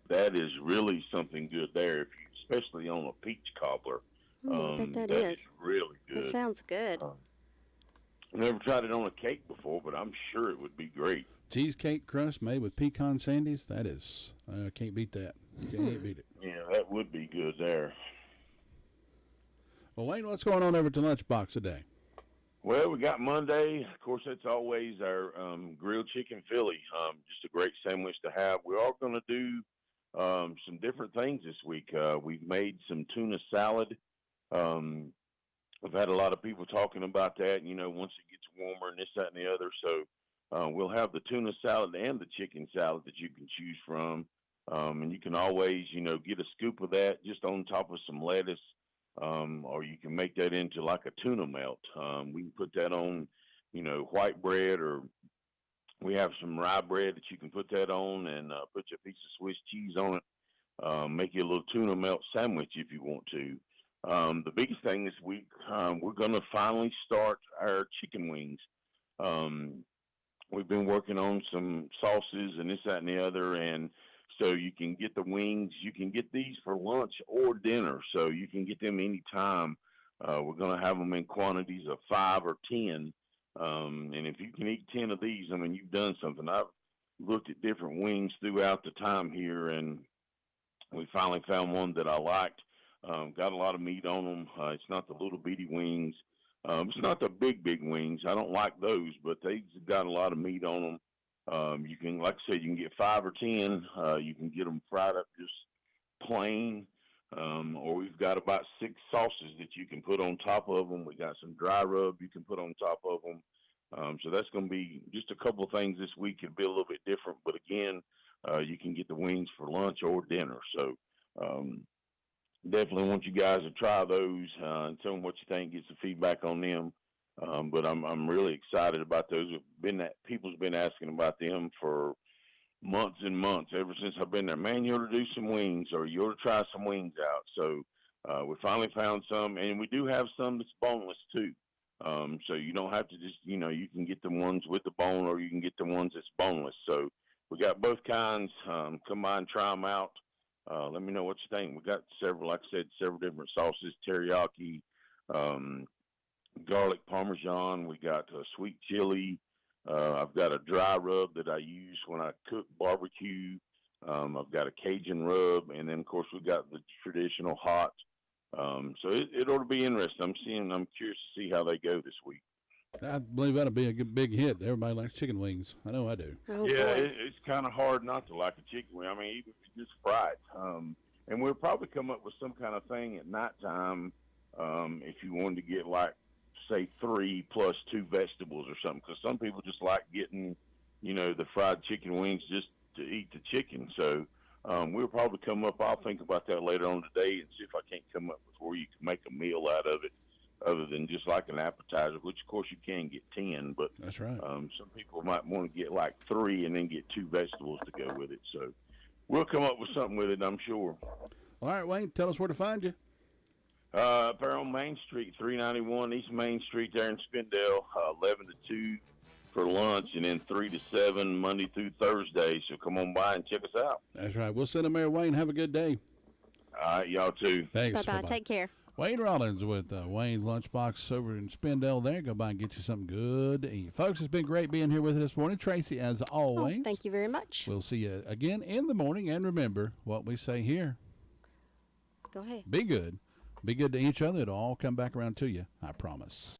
That is really something good there, especially on a peach cobbler. I bet that is really good. That sounds good. I've never tried it on a cake before, but I'm sure it would be great. Cheesecake crust made with pecan sandies, that is, I can't beat that. Can't beat it. Yeah, that would be good there. Well, Wayne, what's going on over at the Lunchbox today? Well, we got Monday. Of course, that's always our grilled chicken Philly. Just a great sandwich to have. We are going to do some different things this week. We've made some tuna salad. I've had a lot of people talking about that, you know, once it gets warmer and this, that, and the other. So we'll have the tuna salad and the chicken salad that you can choose from. And you can always, you know, get a scoop of that just on top of some lettuce. Or you can make that into like a tuna melt. We can put that on, you know, white bread, or we have some rye bread that you can put that on and put your piece of Swiss cheese on it. make you a little tuna melt sandwich if you want to. The biggest thing this week, we're going to finally start our chicken wings. We've been working on some sauces and this, that, and the other, and so you can get the wings. You can get these for lunch or dinner, so you can get them anytime. We're going to have them in quantities of 5 or 10, and if you can eat 10 of these, I mean, you've done something. I've looked at different wings throughout the time here, and we finally found one that I liked. Got a lot of meat on them. It's not the little bitty wings. It's not the big wings. I don't like those, but they've got a lot of meat on them. You can, like I said, you can get 5 or 10. You can get them fried up just plain, or we've got about 6 sauces that you can put on top of them. We got some dry rub you can put on top of them. So that's going to be just a couple of things this week. It'll be a little bit different, but again, you can get the wings for lunch or dinner. So definitely want you guys to try those and tell them what you think, get some feedback on them. But I'm really excited about those. People's been asking about them for months and months, ever since I've been there. Man, you ought to do some wings, or you ought to try some wings out. So we finally found some, and we do have some that's boneless too. So you don't have to just, you can get the ones with the bone, or you can get the ones that's boneless. So we got both kinds. Come by and try them out. Let me know what you think. We got several, like I said, several different sauces: teriyaki, garlic parmesan. We got sweet chili. I've got a dry rub that I use when I cook barbecue. I've got a Cajun rub, and then of course we got the traditional hot. So it ought to be interesting. I'm curious to see how they go this week. I believe that'll be a good, big hit. Everybody likes chicken wings. I know I do. Oh, yeah, it's kind of hard not to like a chicken wing. I mean, even if it's just fried. And we'll probably come up with some kind of thing at nighttime if you wanted to get, like, say 3 plus 2 vegetables or something. Because some people just like getting, the fried chicken wings just to eat the chicken. So we'll probably come up. I'll think about that later on today and see if I can't come up with where you can make a meal out of it, other than just like an appetizer, which of course you can get 10, but that's right. Some people might want to get like 3 and then get 2 vegetables to go with it. So we'll come up with something with it, I'm sure. All right, Wayne, tell us where to find you. Up there on Main Street, 391 East Main Street there in Spindale, 11 to 2 for lunch, and then 3 to 7 Monday through Thursday. So come on by and check us out. That's right. We'll send them there, Wayne. Have a good day. All right, y'all too. Thanks. Bye-bye. Take care. Wayne Rollins with Wayne's Lunchbox over in Spindale there. Go by and get you something good to eat. Folks, it's been great being here with you this morning. Tracy, as always. Oh, thank you very much. We'll see you again in the morning. And remember what we say here. Go ahead. Be good. Be good to each other. It'll all come back around to you. I promise.